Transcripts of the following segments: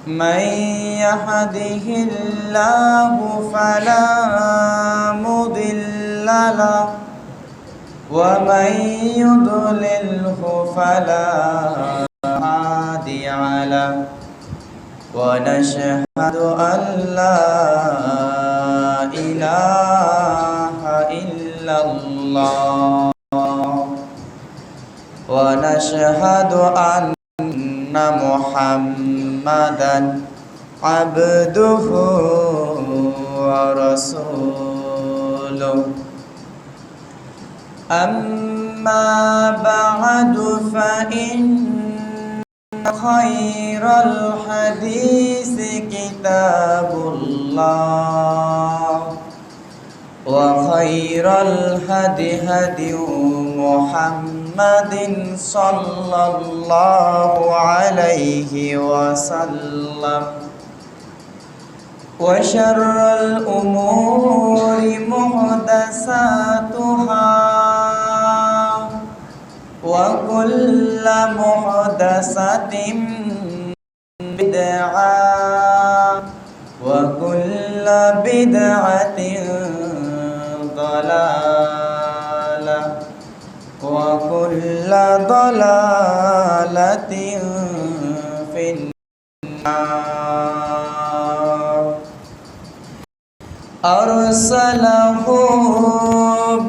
من يهده الله فلا مضل له ومن يضلله فلا هادي له ونشهد أن لا إله إلا الله ونشهد أن محمدا عبده ورسوله أما بعد فإن خير الحديث كتاب الله وخير الهدي هدي محمد صلى الله عليه وسلم وشر الأمور محدثاتها وكل محدثة بدعة وكل بدعة ضلالة وكل ضلالة في النار أرسله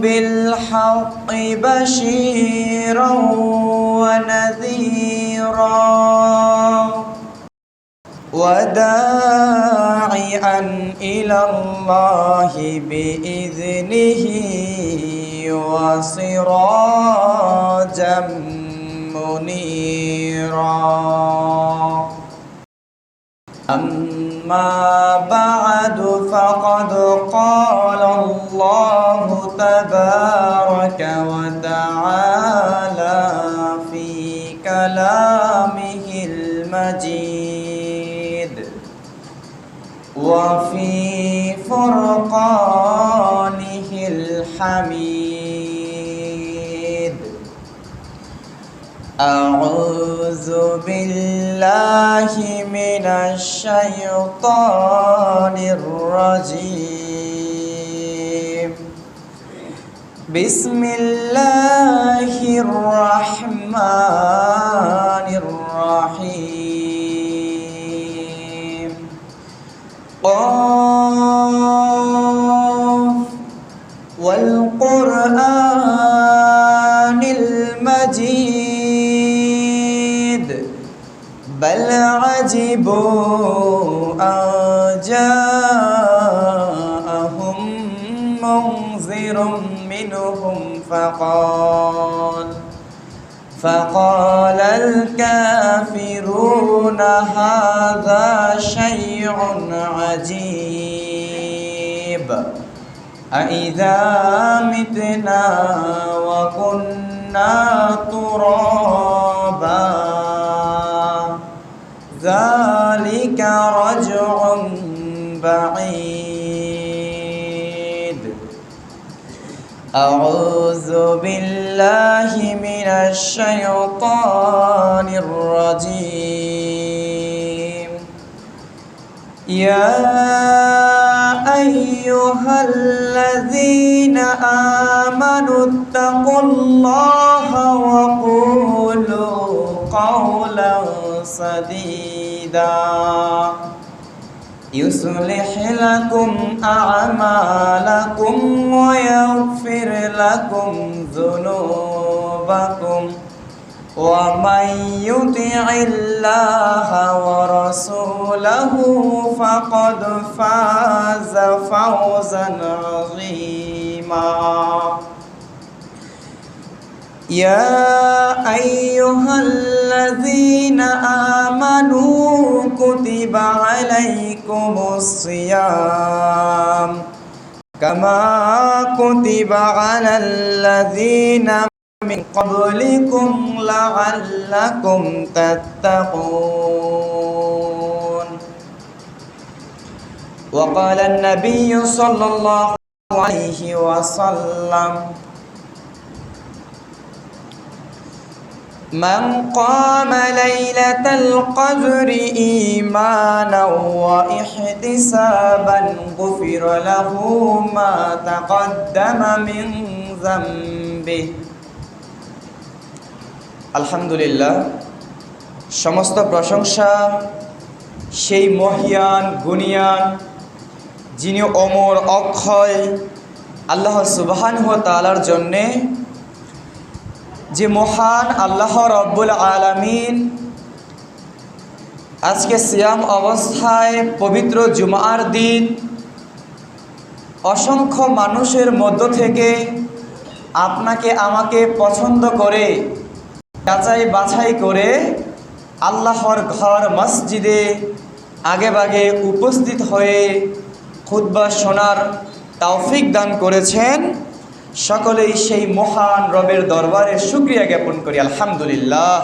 بالحق بشيرا ونذيرا وداعيا إلى الله بإذنه وسراجا منيرا أما بعد فقد قال الله تبارك وتعالى في كلامه المجيد وفي فرقانه الحميد أعوذ بالله من الشيطان الرجيم بسم الله الرحمن الرحيم قاف والقرآن المجيد بل عجبوا أن جاءهم منذر منهم فقال الكافرون هذا شيء عجيب أإذا متنا وكنا ترابا ذلك رجع بعيد أعوذ بالله من الشيطان الرجيم يا أيها الذين آمنوا اتقوا الله وقولوا قولا سديدا يصلح لكم أعمالكم ويغفر لكم ذنوبكم ومن يطع الله ورسوله فقد فاز فوزا عظيما يا أيها الذين آمنوا كتب عليكم الصيام كما كتب على الذين من قبلكم لعلكم تتقون وقال النبي صلى الله عليه وسلم من قام ليلة লাইলাতাল কদরি ঈমানাও ওয়া ইহতিসাবান গুফিরা লাহু মা তাকদ্দামা মিন যামবিহি। আলহামদুলিল্লাহ, সমস্ত প্রশংসা সেই মহিয়ান গুণিয়ান যিনি অমর অক্ষয় আল্লাহ সুবহানাহু ওয়া তাআলার জন্যে, যে মহান আল্লাহ রব্বুল আলামিন আজকে সিয়াম অবস্থায় পবিত্র জুমার দিন অসংখ্য মানুষের মধ্য থেকে আপনাকে আমাকে পছন্দ করে যাচাই বাছাই করে আল্লাহর ঘর মসজিদে আগেভাগে উপস্থিত হয়ে খুতবা শোনার তৌফিক দান করেছেন। সকলেই সেই মহান রবের দরবারে শুকরিয়া জ্ঞাপন করি, আলহামদুলিল্লাহ।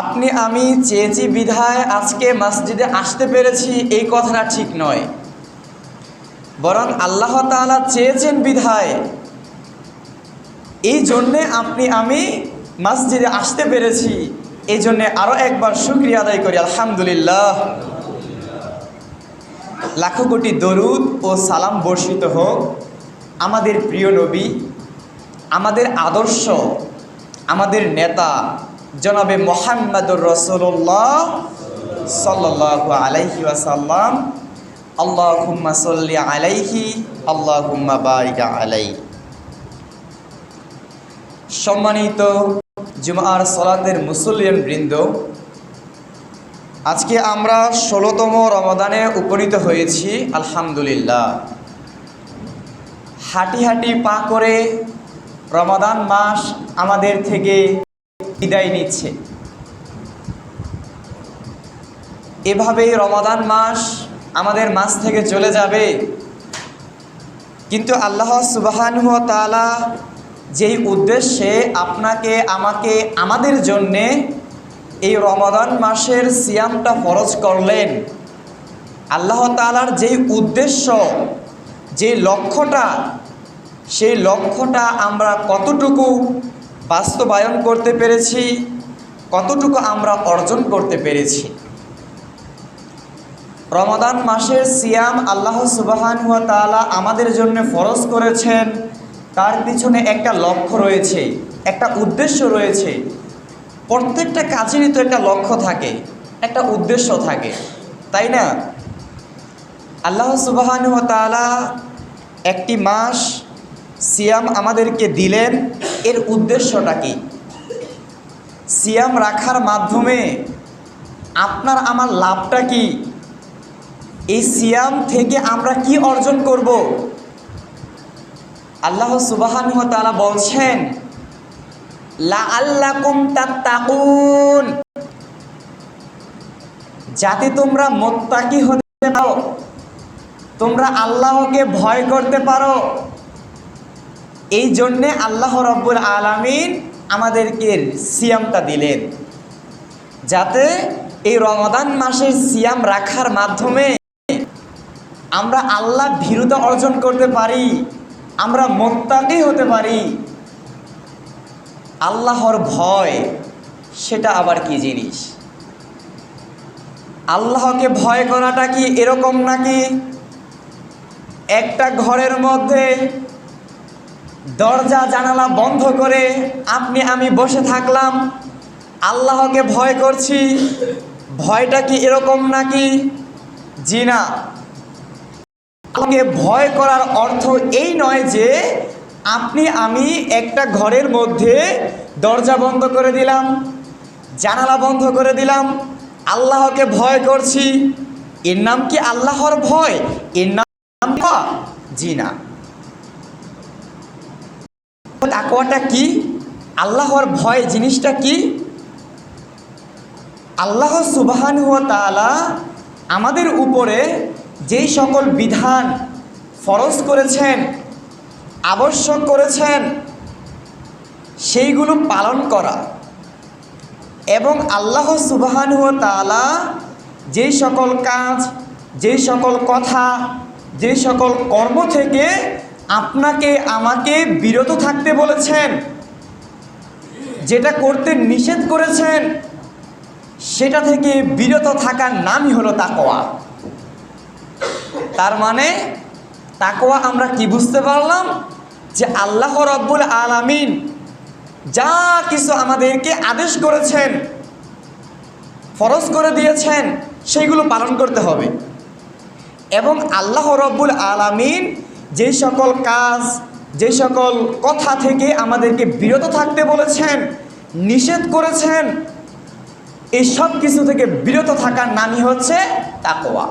আপনি আমি চেয়েছি বিধায় আজকে মসজিদে আসতে পেরেছি এই কথাটা ঠিক নয়, বরং আল্লাহ তাআলা চেয়েছেন বিধায় এই জন্যে আপনি আমি মসজিদে আসতে পেরেছি। এই জন্যে আরও একবার শুকরিয়া আদায় করি, আলহামদুলিল্লাহ। লাখো কোটি দরুদ ও সালাম বর্ষিত হোক আমাদের প্রিয় নবী, আমাদের আদর্শ, আমাদের নেতা জনাবে মুহাম্মদুর রাসূলুল্লাহ সাল্লাল্লাহু আলাইহি ওয়াসাল্লাম। আল্লাহুম্মা সাল্লি আলাইহি আল্লাহুম্মা বারিক আলাইহি। সম্মানিত জুমার সালাতের মুসল্লিয়ান বৃন্দ, আজকে আমরা 16তম রমাদানে উপনীত হয়েছি, আলহামদুলিল্লাহ। হাঁটি হাঁটি পা করে রমাদান মাস আমাদের থেকে বিদায় নিচ্ছে। এভাবেই রমাদান মাস আমাদের মাঝ থেকে চলে যাবে, কিন্তু আল্লাহ সুবহানাহু ওয়া তাআলা যেই উদ্দেশ্যে আপনাকে আমাকে আমাদের জন্যে এই রমাদান মাসের সিয়ামটা ফরজ করলেন, আল্লাহ তাআলার যেই উদ্দেশ্য, যে লক্ষ্যটা, সেই লক্ষ্যটা আমরা কতটুকু বাস্তবায়ন করতে পেরেছি, কতটুকু আমরা অর্জন করতে পেরেছি। রমাদান মাসের সিয়াম আল্লাহ সুবহানাহু ওয়া তাআলা আমাদের জন্য ফরজ করেছেন, তার পিছনে একটা লক্ষ্য রয়েছে, একটা উদ্দেশ্য রয়েছে। প্রত্যেকটা কাজেরই তো একটা লক্ষ্য থাকে, একটা উদ্দেশ্য থাকে, তাই না? আল্লাহ সুবহানাহু ওয়া তাআলা একটি মাস সিয়াম আমাদেরকে দিলেন, এর উদ্দেশ্যটা কি? সিয়াম রাখার মাধ্যমে আপনার আমার লাভটা কি? এই সিয়াম থেকে আমরা কি অর্জন করব? আল্লাহ সুবহানাহু ওয়া তাআলা বলছেন, লাআল্লাকুম তাত্তাকুন, যাতে তোমরা মুত্তাকি হতে পারো, তোমরা আল্লাহকে ভয় করতে পারো। এই জন্যে আল্লাহ রব্বুল আলামিন আমাদেরকে সিয়ামটা দিলেন, যাতে এই রমাদান মাসের সিয়াম রাখার মাধ্যমে আমরা আল্লাহ ভীরুতা অর্জন করতে পারি, আমরা মুত্তাকি হতে পারি। আল্লাহর ভয় সেটা আবার কি জিনিস? আল্লাহকে ভয় করাটা কি এরকম নাকি একটা ঘরের মধ্যে দরজা জানালা বন্ধ করে আপনি আমি বসে থাকলাম, আল্লাহকে ভয় করছি, ভয়টা কি এরকম নাকি? জি না। আল্লাহকে ভয় করার অর্থ এই নয় যে আপনি আমি একটা ঘরের মধ্যে দরজা বন্ধ করে দিলাম, জানালা বন্ধ করে দিলাম, আল্লাহকে ভয় করছি, এর নাম কি আল্লাহর ভয়? এর নাম জি না। তাকওয়াটা কি? আল্লাহর ভয় জিনিসটা কি? আল্লাহ সুবহানাহু ওয়া তাআলা আমাদের উপরে যেই সকল বিধান ফরজ করেছেন, আবশ্যক করেছেন, সেইগুলো পালন করা, এবং আল্লাহ সুবহানাহু ওয়া তাআলা যেই সকল কাজ, যেই সকল কথা, যেই সকল কর্ম থেকে আপনাকে আমাকে বিরত থাকতে বলেছেন, যেটা করতে নিষেধ করেছেন সেটা থেকে বিরত থাকার নামই হলো তাকওয়া। তার মানে তাকওয়া আমরা কি বুঝতে পারলাম, যে আল্লাহ রাব্বুল আলামিন যা কিছু আমাদেরকে আদেশ করেছেন, ফরজ করে দিয়েছেন, সেইগুলো পালন করতে হবে। এবং আল্লাহ রাব্বুল আলামিন যে সকল কাজ, যে সকল কথা থেকে আমাদেরকে বিরত থাকতে বলেছেন, নিষেধ করেছেন, এই সব কিছু থেকে বিরত থাকার নামই হচ্ছে তাকওয়া।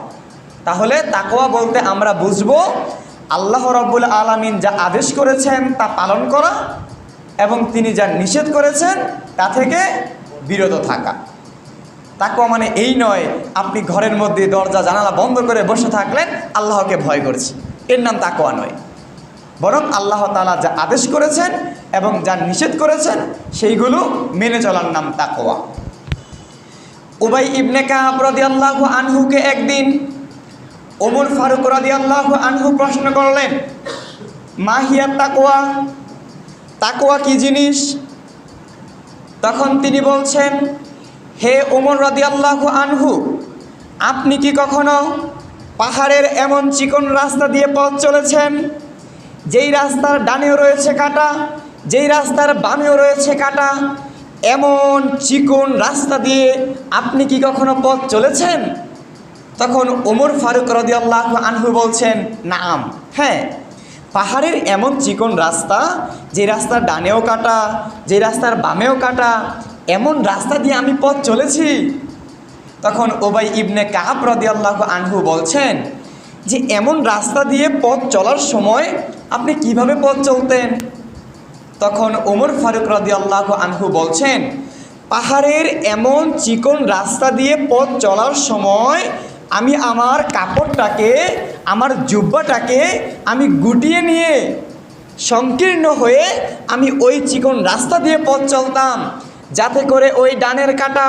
তাহলে তাকওয়া বলতে আমরা বুঝবো আল্লাহ রাব্বুল আলামিন যা আদেশ করেছেন তা পালন করা, এবং তিনি যা নিষেধ করেছেন তা থেকে বিরত থাকা। তাকওয়া মানে এই নয় আপনি ঘরের মধ্যে দরজা জানালা বন্ধ করে বসে থাকলেন আল্লাহকে ভয় করছি, এর নাম তাকওয়া নয়। বরং আল্লাহ তাআলা যা আদেশ করেছেন এবং যা নিষেধ করেছেন সেইগুলো মেনে চলার নাম তাকওয়া। উবাই ইবনে কাব রাদিয়াল্লাহু আনহুকে একদিন ওমর ফারুক রাদিয়াল্লাহু আনহু প্রশ্ন করলেন, মা হিয়া তাকওয়া, তাকওয়া কি জিনিস? তখন তিনি বলছেন, হে ওমর রাদিয়াল্লাহু আনহু, আপনি কি কখনো পাহাড়ের এমন চিকন রাস্তা দিয়ে পথ চলেছেন, যেই রাস্তার ডানেও রয়েছে কাঁটা, যেই রাস্তার বামেও রয়েছে কাঁটা, এমন চিকন রাস্তা দিয়ে আপনি কি কখনো পথ চলেছেন? তখন ওমর ফারুক রাদিয়াল্লাহু আনহু বলছেন, নাম, হ্যাঁ, পাহাড়ের এমন চিকন রাস্তা, যে রাস্তার ডানেও কাটা, যে রাস্তার বামেও কাটা, এমন রাস্তা দিয়ে আমি পথ চলেছি। তখন উবাই ইবনে কাব রাদিয়াল্লাহু আনহু বলছেন যে এমন রাস্তা দিয়ে পথ চলার সময় আপনি কিভাবে পথ চলতেন? তখন ওমর ফারুক রাদিয়াল্লাহু আনহু বলছেন, পাহাড়ের এমন চিকন রাস্তা দিয়ে পথ চলার সময় আমি আমার কাপড়টাকে, আমার জুব্বাটাকে আমি গুটিয়ে নিয়ে সংকীর্ণ হয়ে আমি ওই চিকন রাস্তা দিয়ে পথ চলতাম, যাতে করে ওই ডানের কাঁটা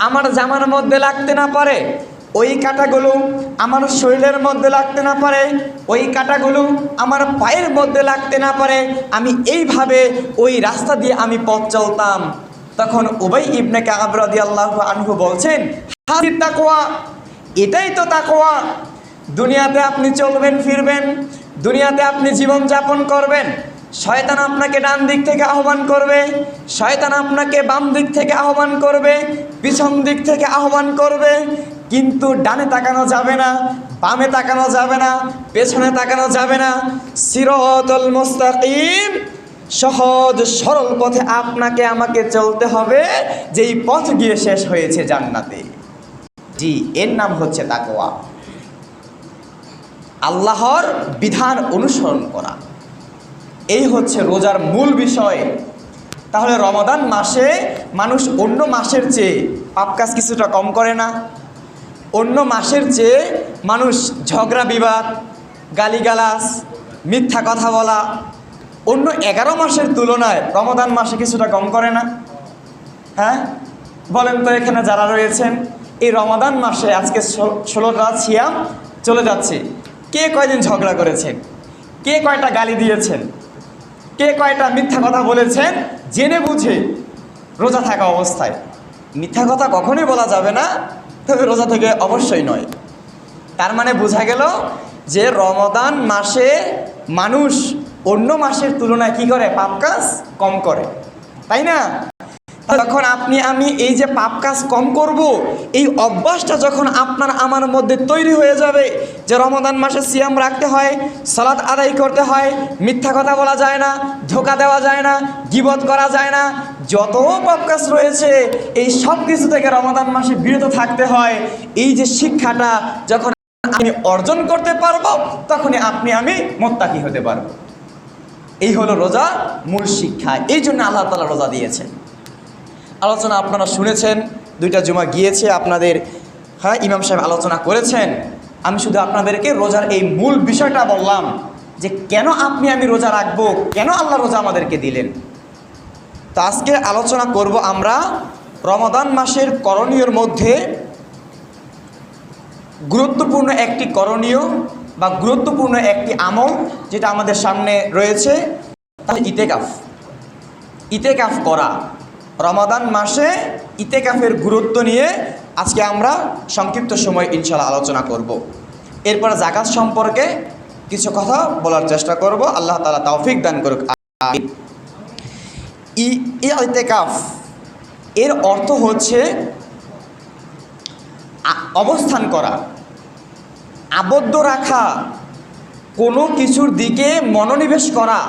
আমার জামার মধ্যে লাগতে না পারে, ওই কাঁটাগুলো আমার শরীরের মধ্যে লাগতে না পারে, ওই কাঁটাগুলো আমার পায়ের মধ্যে লাগতে না পারে। আমি এইভাবে ওই রাস্তা দিয়ে আমি পথ চলতাম। তখন উবাই ইবনে কাব রাদিয়াল্লাহু আনহু বলছেন, হাজি তাকওয়া, এটাই তো তাকওয়া। দুনিয়াতে আপনি চলবেন ফিরবেন, দুনিয়াতে আপনি জীবন যাপন করবেন, শয়তান আপনাকে ডান দিক থেকে আহ্বান করবে, শয়তান আপনাকে বাম দিক থেকে আহ্বান করবে, পিছন দিক থেকে আহ্বান করবে, কিন্তু ডানে তাকানো যাবে না, বামে তাকানো যাবে না, পেছনে তাকানো যাবে না। সিরাতুল মুস্তাকিম, সহজ সরল পথে আপনাকে আমাকে চলতে হবে, যেই পথ গিয়ে শেষ হয়েছে জান্নাতে। জি, এর নাম হচ্ছে তাকওয়া। আল্লাহর বিধান অনুসরণ করা, এই হচ্ছে রোজার মূল বিষয়। তাহলে রমাদান মাসে মানুষ অন্য মাসের চেয়ে পাপ কাজ কিছুটা কম করে না? অন্য মাসের চেয়ে মানুষ ঝগড়া বিবাদ, গালিগালাজ, মিথ্যা কথা বলা অন্য 11 মাসের তুলনায় রমাদান মাসে কিছুটা কম করে না? হ্যাঁ বলেন তো, এখানে যারা রয়েছেন এই রমাদান মাসে আজকে 16টা সিয়াম চলে যাচ্ছে, কে কয়দিন ঝগড়া করেছেন? কে কয়টা গালি দিয়েছেন? কে কয়টা মিথ্যা কথা বলেছেন জেনে বুঝে রোজা থাকা অবস্থায়? মিথ্যা কথা কখনোই বলা যাবে না, তবে রোজা থেকে অবশ্যই নয়। তার মানে বোঝা গেল যে রমাদান মাসে মানুষ অন্য মাসের তুলনায় কি করে? পাপ কাজ কম করে, তাই না? যখন আপনি আমি এই যে পাপ কাজ কম করব, এই অভ্যাসটা যখন আপনার আমার মধ্যে তৈরি হয়ে যাবে যে রমাদান মাসে সিয়াম রাখতে হয়, সালাত আদায় করতে হয়, মিথ্যা কথা বলা যায় না, ধোঁকা দেওয়া যায় না, গীবত করা যায় না, যত পাপ কাজ রয়েছে এই সব কিছু থেকে রমাদান মাসে বিরত থাকতে হয়, এই যে শিক্ষাটা যখন আমি অর্জন করতে পারবো, তখনই আপনি আমি মুত্তাকি হতে পারবো। এই হলো রোজা মূল শিক্ষা। এই জন্য আল্লাহ তাআলা রোজা দিয়েছেন। আলোচনা আপনারা শুনেছেন, 2টা জুমা গিয়েছে আপনাদের, হ্যাঁ ইমাম সাহেব আলোচনা করেছেন। আমি শুধু আপনাদেরকে রোজার এই মূল বিষয়টা বললাম যে কেন আপনি আমি রোজা রাখবো, কেন আল্লাহ রোজা আমাদেরকে দিলেন। তো আজকে আলোচনা করব আমরা রমাদান মাসের করণীয়র মধ্যে গুরুত্বপূর্ণ একটি করণীয় বা গুরুত্বপূর্ণ একটি আমল যেটা আমাদের সামনে রয়েছে, তাহলে ইতেকাফ। ইতেকাফ করা রমাদান মাসে ইতেকাফের গুরুত্ব নিয়ে আজকে আমরা সংক্ষিপ্ত সময় ইনশাআল্লাহ আলোচনা করব। এরপর যাকাত সম্পর্কে কিছু কথা বলার চেষ্টা করব। আল্লাহ তাআলা তৌফিক দান করুক। ইতেকাফ এর অর্থ হচ্ছে অবস্থান করা, আবদ্ধ রাখা, কোনো কিছুর দিকে মনোনিবেশ করা।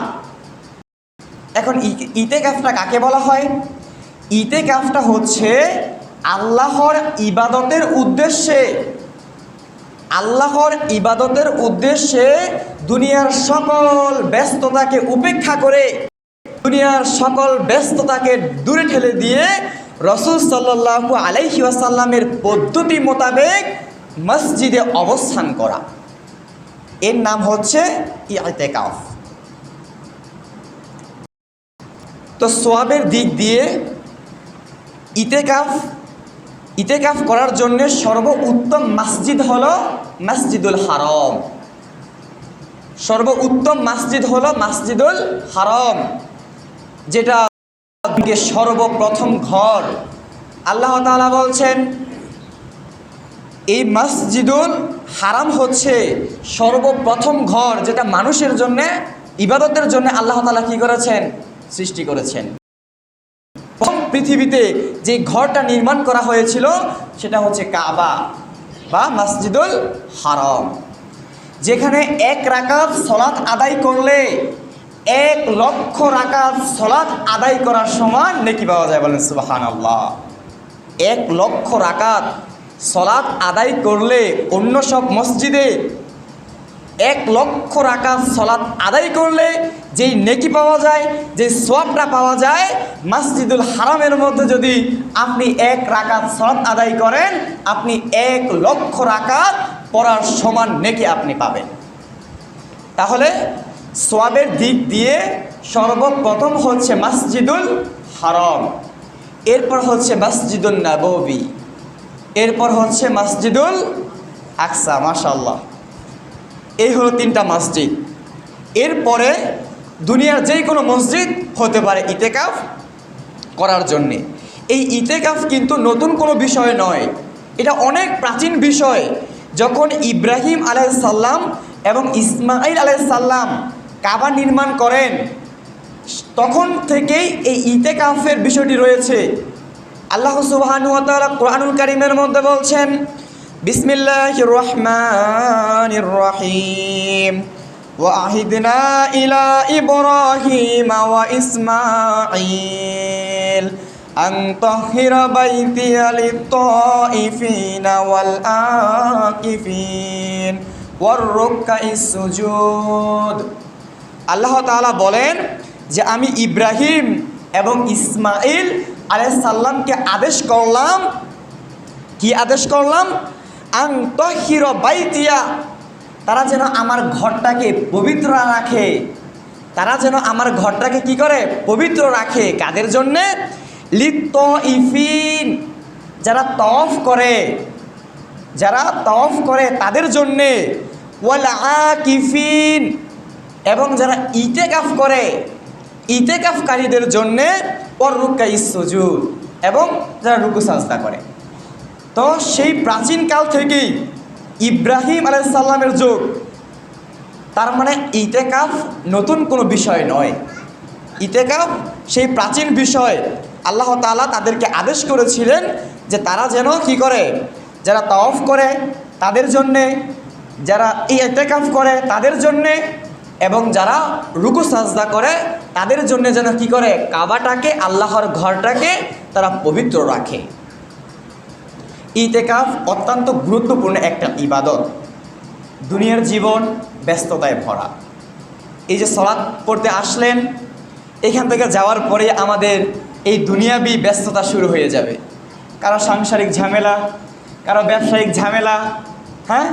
এখন ইতেকাফটা কাকে বলা হয়? ইতেকাফটা হচ্ছে আল্লাহর ইবাদতের উদ্দেশ্যে দুনিয়ার সকল ব্যস্ততাকে উপেক্ষা করে, দুনিয়ার সকল ব্যস্ততাকে দূরে ঠেলে দিয়ে রাসূল সাল্লাল্লাহু আলাইহি ওয়াসাল্লামের পদ্ধতি মোতাবেক মসজিদে অবস্থান করা, এর নাম হচ্ছে ইতিকাফ। তো সওয়াবের দিক দিয়ে ইতিকাফ করার জন্য সর্বোত্তম মসজিদ হলো মসজিদুল হারাম। সর্বোত্তম মসজিদ হলো মসজিদুল হারাম, যেটা সর্বপ্রথম ঘর। আল্লাহ তাআলা বলছেন এই মসজিদুল হারাম হচ্ছে সর্বপ্রথম ঘর, যেটা মানুষের জন্য ইবাদতের জন্য আল্লাহ তাআলা কি করেছেন? সৃষ্টি করেছেন। প্রথম পৃথিবীতে যে ঘরটা নির্মাণ করা হয়েছিল সেটা হচ্ছে কাবা বা মসজিদুল হারাম, যেখানে 1 রাকাত সালাত আদায় করলে 1 লক্ষ রাকাত সালাত আদায় করার সমান নেকি পাওয়া যায়। বলেন সুবহানাল্লাহ। 1 লক্ষ রাকাত সালাত আদায় করলে অন্য সব মসজিদে 1 লক্ষ রাকাত সালাত আদায় করলে যেই নেকি পাওয়া যায়, যে সওয়াবটা পাওয়া যায়, মসজিদুল হারামের মধ্যে যদি আপনি 1 রাকাত সালাত আদায় করেন, আপনি 1 লক্ষ রাকাত পড়ার সমান নেকি আপনি পাবেন। তাহলে সওয়াবের দিক দিয়ে সর্বপ্রথম হচ্ছে মসজিদুল হারাম, এরপর হচ্ছে মসজিদুন নববী, এরপর হচ্ছে মসজিদুল আকসা। মাশাআল্লাহ, এই হলো 3টা মসজিদ। এরপরে দুনিয়ার যেই কোনো মসজিদ হতে পারে ইতিকাফ করার জন্যে। এই ইতিকাফ কিন্তু নতুন কোনো বিষয় নয়, এটা অনেক প্রাচীন বিষয়। যখন ইব্রাহিম আলাইহিস সালাম এবং ইসমাঈল আলাইহিস সালাম কাবা নির্মাণ করেন, তখন থেকেই এই ইতিকাফের বিষয়টি রয়েছে। আল্লাহ সুবহানাহু ওয়া তাআলা কোরআনুল কারীমের মধ্যে বলছেন, বিসমিল্লাহির রহমানির রহিম, ওয়া আহিদনা ইলা ইব্রাহিম ওয়া ইসমাঈল আন তাহিরা বাইতিয়া লিত-তাইফিনা ওয়াল আকিফিন ওয়ার রুকআইস সুজুদ। আল্লাহ তাআলা বলেন যে আমি ইব্রাহিম এবং ইসমাঈল আলাইহিস সালামকে আদেশ করলাম, কি আদেশ করলাম? আন তাহিরা বাইতিয়া, তারা যেন আমার ঘরটাকে পবিত্র রাখে, তারা যেন আমার ঘরটাকে কি করে? পবিত্র রাখে। কাদের জন্যে? লিত-তাইফিন, যারা তাওয়াফ করে তাদের জন্যে, ওয়াল আকিফিন, এবং যারা ইতিকাফ করে ইতিকাফকারীদের জন্যে, ওয়ার রুকআইস সুজুদ, এবং যারা রুকু সাজদা করে। তো সেই প্রাচীনকাল থেকেই ইব্রাহিম আলাইহিস সালামের যুগ, তার মানে ইতিকাফ নতুন কোনো বিষয় নয়। ইতিকাফ সেই প্রাচীন বিষয়। আল্লাহ তাআলা তাদেরকে আদেশ করেছিলেন যে তারা যেন কি করে? যারা তাওয়াফ করে তাদের জন্যে, যারা ইতিকাফ করে তাদের জন্যে, এবং যারা রুকু সাজদা করে তাদের জন্য যেন কি করে? কাবাটাকে, আল্লাহর ঘরটাকে তারা পবিত্র রাখে। ইতিকাফ অত্যন্ত গুরুত্বপূর্ণ একটা ইবাদত। দুনিয়ার জীবন ব্যস্ততায় ভরা। এই যে সালাত পড়তে আসলেন, এখান থেকে যাওয়ার পরে আমাদের এই দুনিয়াবি ব্যস্ততা শুরু হয়ে যাবে। কারো সাংসারিক ঝামেলা, কারো ব্যবসায়িক ঝামেলা, হ্যাঁ,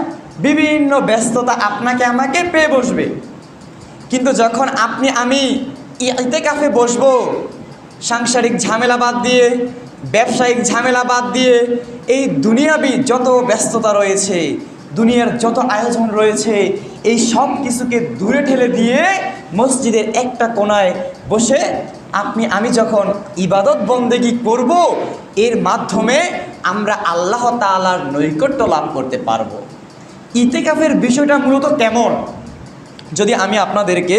বিভিন্ন ব্যস্ততা আপনাকে আমাকে পেয়ে বসবে। কিন্তু যখন আমি ইতিকাফে বসবো, সাংসারিক ঝামেলা বাদ দিয়ে, ব্যবসায়িক ঝামেলা বাদ দিয়ে, এই দুনিয়াবি যত ব্যস্ততা রয়েছে, দুনিয়ার যত আয়োজন রয়েছে, এই সব কিছুকে দূরে ঠেলে দিয়ে মসজিদের একটা কোনায় বসে আপনি আমি যখন ইবাদত বন্দেগী করব, এর মাধ্যমে আমরা আল্লাহ তাআলার নৈকট্য লাভ করতে পারবো। ইতিকাফের বিষয়টা মূলত কেমন, যদি আমি আপনাদেরকে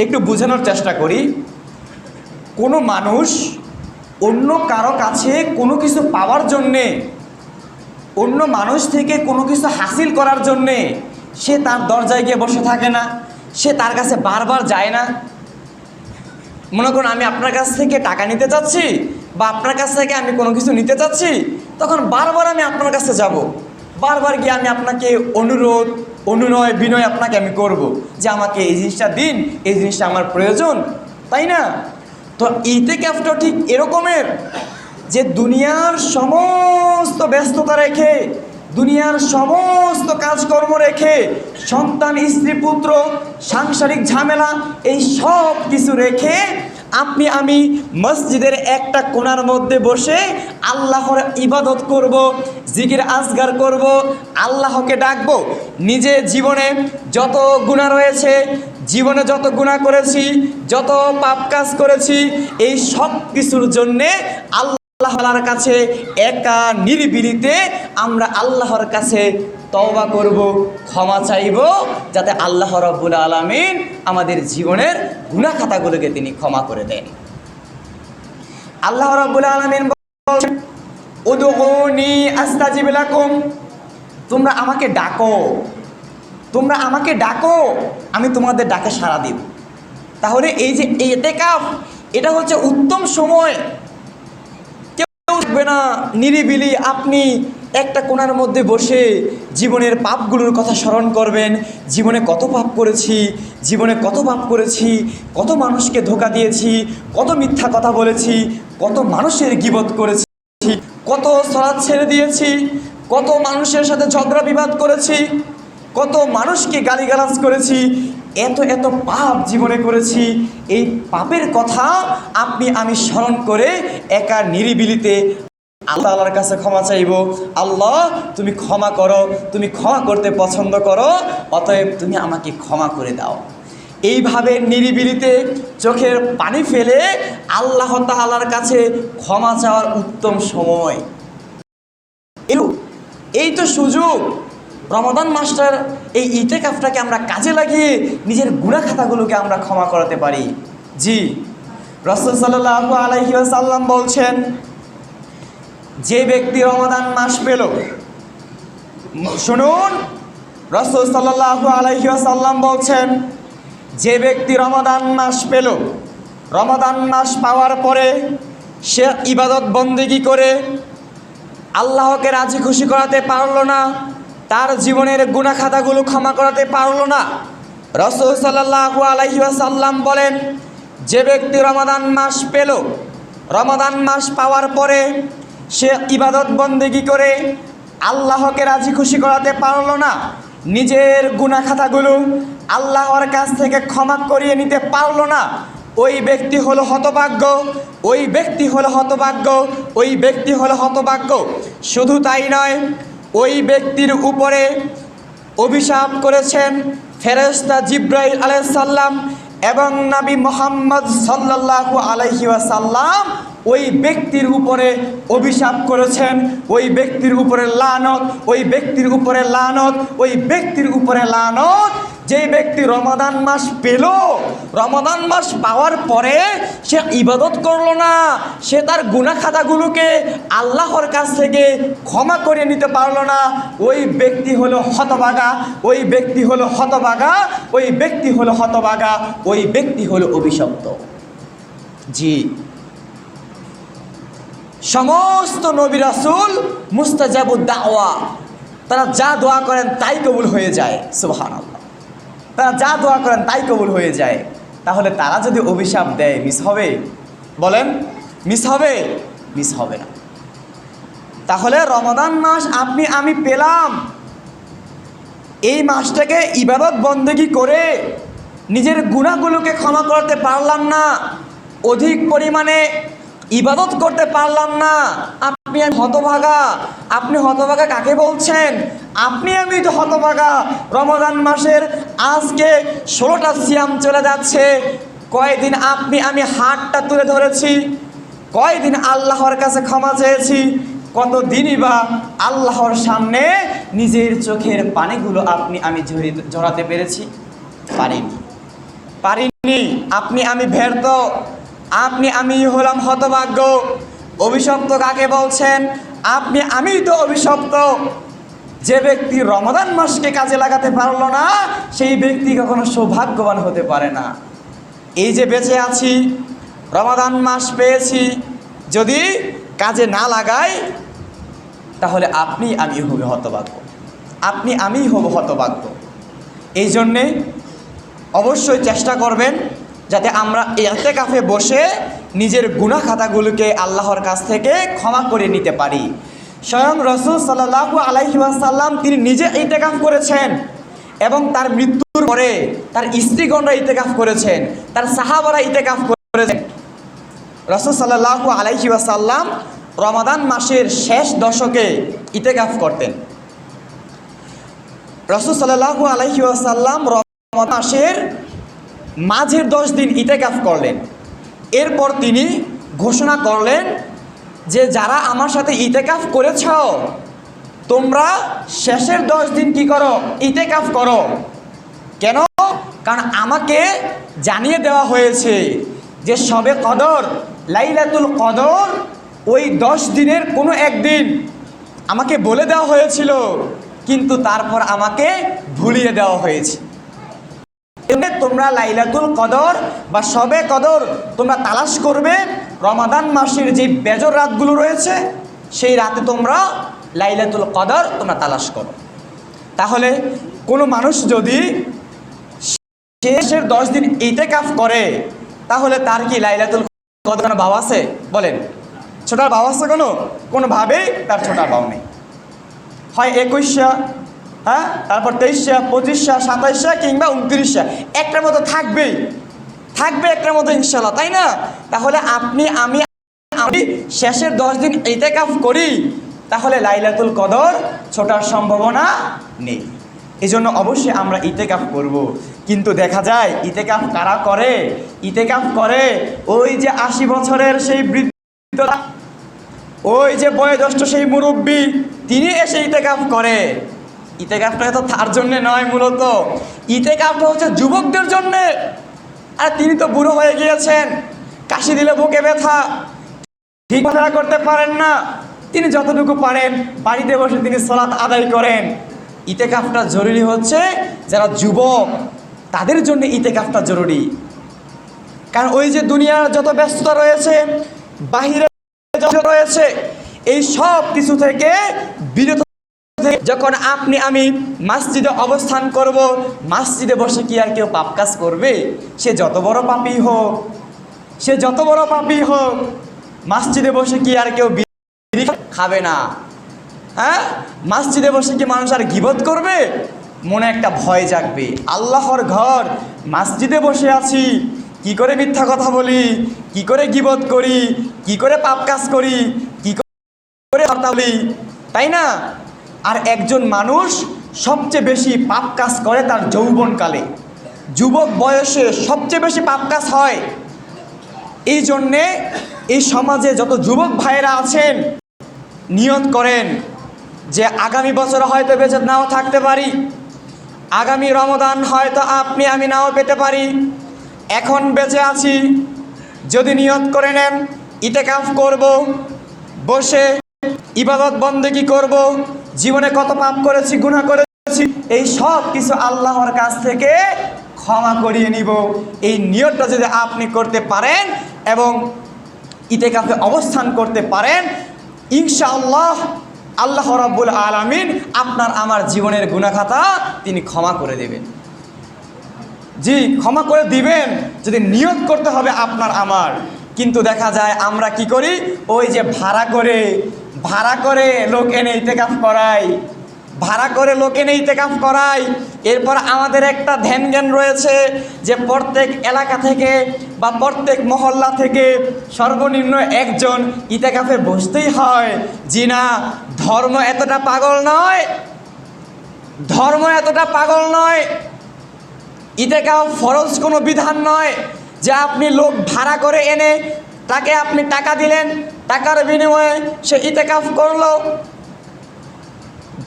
একটু বোঝানোর চেষ্টা করি। কোনো মানুষ অন্য কারো কাছে কোনো কিছু পাওয়ার জন্যে, অন্য মানুষ থেকে কোনো কিছু হাসিল করার জন্যে সে তার দরজায় গিয়ে বসে থাকে না, সে তার কাছে বারবার যায় না। মনে করুন আমি আপনার কাছ থেকে টাকা নিতে চাচ্ছি বা আপনার কাছ থেকে আমি কোনো কিছু নিতে চাচ্ছি, তখন বারবার আমি আপনার কাছে যাব, বারবার গিয়ে আমি আপনাকে অনুরোধ অনুনয় বিনয় আপনাকে আমি করব যে আমাকে এই জিনিসটা দিন, এই জিনিসটা আমার প্রয়োজন, তাই না? তো ইতিকাফটা ঠিক এরকমের যে দুনিয়ার সমস্ত ব্যস্ততা রেখে, দুনিয়ার সমস্ত কাজকর্ম রেখে, সন্তান স্ত্রী পুত্র সাংসারিক ঝামেলা এই সব কিছু রেখে আপনি আমি মসজিদের একটা কোণার মধ্যে বসে আল্লাহর ইবাদত করব, জিকির আজগার করব, আল্লাহকে ডাকবো। নিজে জীবনে যত গুনাহ রয়েছে, জীবনে যত গুনাহ করেছি, যত পাপ কাজ করেছি, এই সব কিছুর জন্যে আল্লাহর কাছে একা নিরিবিলিতে আমরা আল্লাহর কাছে তওবা করব, ক্ষমা চাইব, যাতে আল্লাহ রাব্বুল আলামিন আমাদের জীবনের গুনাহ খাতাগুলোকে তিনি ক্ষমা করে দেন। আল্লাহ রাব্বুল আলামিন বলেন, উদউনি আস্তাজিব লাকুম, তোমরা আমাকে ডাকো, তোমরা আমাকে ডাকো, আমি তোমাদের ডাকে সাড়া দিব। তাহলে এই যে ইতিকাফ, এটা হচ্ছে উত্তম সময়। না নিরিবিলি আপনি একটা কোণার মধ্যে বসে জীবনের পাপগুলোর কথা স্মরণ করবেন। জীবনে কত পাপ করেছি, জীবনে কত পাপ করেছি, কত মানুষকে ধোঁকা দিয়েছি, কত মিথ্যা কথা বলেছি, কত মানুষের গীবত করেছি, কত সালাত ছেড়ে দিয়েছি, কত মানুষের সাথে ঝগড়া বিবাদ করেছি, কত মানুষকে গালিগালাজ করেছি, এত এত পাপ জীবনে করেছি। এই পাপের কথা আপনি আমি স্মরণ করে একা নিরিবিলিতে আল্লাহ তাআলার কাছে ক্ষমা চাইব। আল্লাহ তুমি ক্ষমা করো, তুমি ক্ষমা করতে পছন্দ করো, অতএব তুমি আমাকে ক্ষমা করে দাও। এইভাবে নিরিবিলিতে চোখের পানি ফেলে আল্লাহ তাআলার কাছে ক্ষমা চাওয়ার উত্তম সময়। এই তো সুযোগ। রমাদান মাসটার এই ইতিকাফটাকে আমরা কাজে লাগিয়ে নিজের গুনাহ খাতাগুলোকে আমরা ক্ষমা করাতে পারি। জি, রাসূল সাল্লাল্লাহু আলাইহি ওয়াসাল্লাম বলছেন, যে ব্যক্তি রমাদান মাস পেল, শুনুন, রাসূল সাল্লাল্লাহু আলাইহি ওয়াসাল্লাম বলছেন, যে ব্যক্তি রমাদান মাস পেল, রমাদান মাস পাওয়ার পরে সে ইবাদত বন্দেগী করে আল্লাহকে রাজি খুশি করাতে পারলো না, তার জীবনের গুনাহ খাতাগুলো ক্ষমা করাতে পারলো না, রাসূল সাল্লাল্লাহু আলাইহি ওয়াসাল্লাম বলেন, যে ব্যক্তি রমাদান মাস পেল, রমাদান মাস পাওয়ার পরে সে ইবাদত বন্দেগী করে আল্লাহকে রাজি খুশি করাতে পারলো না, নিজের গুনাহ খাতাগুলো আল্লাহর কাছ থেকে ক্ষমা করিয়ে নিতে পারলো না, ওই ব্যক্তি হলো হতভাগ্য, ওই ব্যক্তি হলো হতভাগ্য, ওই ব্যক্তি হলো হতভাগ্য। শুধু তাই নয়, ওই ব্যক্তির উপরে অভিশাপ করেছেন ফেরেশতা জিবরাইল আলাইহিস সালাম এবং নবী মুহাম্মদ সাল্লাল্লাহু আলাইহি ওয়াসাল্লাম ওই ব্যক্তির উপরে অভিশাপ করেছেন। ওই ব্যক্তির উপরে লানত, ওই ব্যক্তির উপরে লানত, ওই ব্যক্তির উপরে লানত। যেই ব্যক্তি রমাদান মাস পেল, রমাদান মাস পাওয়ার পরে সে ইবাদত করলো না, সে তার গুনাহ খাতাগুলোকে আল্লাহর কাছ থেকে ক্ষমা করে নিতে পারলো না, ওই ব্যক্তি হলো হতভাগা, ওই ব্যক্তি হলো হতভাগা, ওই ব্যক্তি হলো হতভাগা, ওই ব্যক্তি হলো অভিশপ্ত। জি, সমস্ত নবী রাসূল মুস্তাজাবুদ দাওয়া, তারা যা দোয়া করেন তাই কবুল হয়ে যায়। সুবহানাল্লাহ, তারা যা দোয়া করেন তাই কবুল হয়ে যায়। তাহলে তারা যদি অভিশাপ দেয়, মিস হবে? বলেন, মিস হবে? মিস হবে না। তাহলে রমাদান মাস আপনি আমি পেলাম, এই মাসটাকে ইবাদত বন্দেগী করে নিজের গুনাহগুলোকে ক্ষমা করতে পারলাম না, অধিক পরিমাণে ইবাদত করতে পারলাম না, আপনি আমি হতভাগা। আপনি হতভাগা কাকে বলছেন? আপনি আমি তো হতভাগা। রমাদান মাসের আজকে 16টা সিয়াম চলে যাচ্ছে, কয়দিন আপনি আমি হাতটা তুলে ধরেছি, কয়দিন আল্লাহর কাছে ক্ষমা চেয়েছি, কতদিনই বা আল্লাহর সামনে নিজের চোখের পানিগুলো আপনি আমি ঝরাতে পেরেছি? পারিনি। আপনি আমি ব্যর্থ, আপনি আমি হলাম হতভাগ্য। অভিশপ্ত কাকে বলছেন? আপনি আমি তো অভিশপ্ত। যে ব্যক্তি রমাদান মাসকে কাজে লাগাতে পারলো না, সেই ব্যক্তি কখনো সৌভাগ্যবান হতে পারে না। এই যে বেঁচে আছি, রমাদান মাস পেয়েছি, যদি কাজে না লাগাই তাহলে আপনি আমি হব হতভাগ্য, আপনি আমি হব হতভাগ্য। এই জন্যে অবশ্যই চেষ্টা করবেন যাতে আমরা ইতিকাফে বসে নিজের গুনাহ খাতাগুলোকে আল্লাহর কাছ থেকে ক্ষমা করে নিতে পারি। স্বয়ং রাসূল সাল্লাল্লাহু আলাইহি ওয়াসাল্লাম তিনি নিজে ইতিকাফ করেছেন এবং তার মৃত্যুর পরে তার স্ত্রীগণরা ইতিকাফ করেছেন, তার সাহাবারা ইতিকাফ করেছেন। রাসূল সাল্লাল্লাহু আলাইহি ওয়াসাল্লাম রমাদান মাসের শেষ দশকে ইতিকাফ করতেন। রাসূল সাল্লাল্লাহু আলাইহি ওয়াসাল্লাম রমাদান মাসের মাঝের 10 দিন ইতিকাফ করলেন। এরপর তিনি ঘোষণা করলেন যে যারা আমার সাথে ইতিকাফ করেছ তোমরা শেষের 10 দিন কি করো? ইতিকাফ করো। কেন? কারণ আমাকে জানিয়ে দেওয়া হয়েছে যে শবে কদর, লাইলাতুল কদর ওই 10 দিনের কোনো একদিন আমাকে বলে দেওয়া হয়েছিল, কিন্তু তারপর আমাকে ভুলিয়ে দেওয়া হয়েছে। তোমরা লাইলাতুল কদর বা শবে কদর তোমরা তালাশ করবে। রমাদান মাসের যে বেজর রাতগুলো রয়েছে সেই রাতে তোমরা লাইলাতুল কদর তোমরা তালাশ করো। তাহলে কোনো মানুষ যদি শেষের 10 দিন ইতিকাফ করে তাহলে তার কি লাইলাতুল কদর কোনো ভাব আছে? বলেন, ছোটার ভাব আছে? কোনোভাবেই তার ছোটার ভাব নেই। হয় 21, হ্যাঁ, তারপর 23, 25, 27 কিংবা 29, একটার মতো থাকবে একটার মতো ইনশাল্লাহ, তাই না? তাহলে আপনি আমি শেষের 10 দিন ইতিকাফ করি, তাহলে লাইলাতুল কদর ছোটার সম্ভাবনা নেই। এই জন্য অবশ্যই আমরা ইতিকাফ করব। কিন্তু দেখা যায় ইতিকাফ কারা করে? ইতিকাফ করে ওই যে 80 বছরের সেই বৃদ্ধ, ওই যে বয়োজ্যেষ্ঠ সেই মুরব্বী, তিনি এসে ইতিকাফ করে। ইতিকাফটা তো তার জন্যে নয়, মূলত ইতিকাফটা হচ্ছে যুবকদের জন্যে। আর তিনি তো বুড়ো হয়ে গিয়েছেন, কাশি দিলে বুকে ব্যথা, ঠিক কথা করতে পারেন না। তিনি যতটুকু পারেন বাড়িতে বসে তিনি সালাত আদায় করেন। ইতিকাফটা জরুরি হচ্ছে যারা যুবক, তাদের জন্য ইতিকাফটা জরুরি। কারণ ওই যে দুনিয়ার যত ব্যস্ততা রয়েছে, বাহিরে যত রয়েছে, এই সব কিছু থেকে বিরত যখন আপনি আমি মসজিদে অবস্থান করব, মসজিদে বসে কি আর কেউ পাপ কাজ করবে? সে যত বড় পাপী হোক, মসজিদে বসে কি আর কেউ বিড়ি খাবে না? হ্যাঁ, মসজিদে বসে কি মানুষ আর গীবত করবে? মনে একটা ভয় জাগবে, আল্লাহর ঘর, মসজিদে বসে আছি, কি করে মিথ্যা কথা বলি, কি করে গীবত করি, কি করে পাপ কাজ করি, কি করে কথা বলি, তাই না? আর একজন মানুষ সবচেয়ে বেশি পাপ কাজ করে তার যৌবনকালে, যুবক বয়সে সবচেয়ে বেশি পাপ কাজ হয়। এই জন্যে এই সমাজে যত যুবক ভাইয়েরা আছেন, নিয়ত করেন যে আগামী বছর হয়তো বেঁচে নাও থাকতে পারি, আগামী রমাদান হয়তো আপনি আমি নাও পেতে পারি। এখন বেঁচে আছি, যদি নিয়ত করে নেন ইতিকাফ করব, বসে ইবাদত বন্দেগী করব, জীবনে কত পাপ করেছি, গুনাহ করেছি, এই সব কিছু আল্লাহর কাছ থেকে ক্ষমা করিয়ে নিব। এই নিয়তটা যদি আপনি করতে পারেন এবং ইতিকাফে অবস্থান করতে পারেন, ইনশাআল্লাহ আল্লাহ রাব্বুল আলামিন আপনার আমার জীবনের গুনাহ খাতা তিনি ক্ষমা করে দেবেন। জি, ক্ষমা করে দিবেন, যদি নিয়ত করতে হবে আপনার আমার। কিন্তু দেখা যায় আমরা কি করি? ওই যে ভাড়া করে লোক এনে ইতিকাফ করাই, এরপর আমাদের একটা ধ্যান জ্ঞান রয়েছে যে প্রত্যেক এলাকা থেকে বা প্রত্যেক মহল্লা থেকে সর্বনিম্ন একজন ইতিকাফে বসতেই হয়। জি না, ধর্ম এতটা পাগল নয়, ইতিকাফ ফরজ কোনো বিধান নয়। যে আপনি লোক ভাড়া করে এনে তাকে আপনি টাকা দিলেন, টাকার বিনিময়ে সে ইতিকাফ করলো।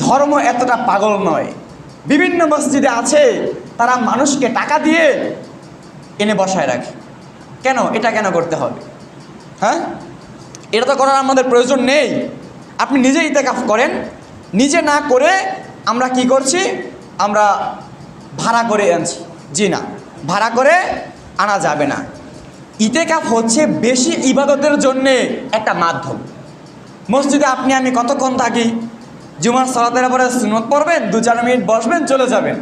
ধর্ম এতটা পাগল নয়। বিভিন্ন মসজিদে আছে তারা মানুষকে টাকা দিয়ে এনে বসায় রাখে। কেন? এটা কেন করতে হবে? হ্যাঁ, এটা তো করার আমাদের প্রয়োজন নেই। আপনি নিজে ইতিকাফ করেন। নিজে না করে আমরা কি করছি? আমরা ভাড়া করে আনছি। জি না, ভাড়া করে আনা যাবে না। ইতিকাফ হচ্ছে বেশি ইবাদতের জন্যে একটা মাধ্যম। মসজিদে আপনি আমি কতক্ষণ থাকি? জুমার সালাতের পরে সুন্নত পড়বেন, 2-4 মিনিট বসবেন, চলে যাবেন।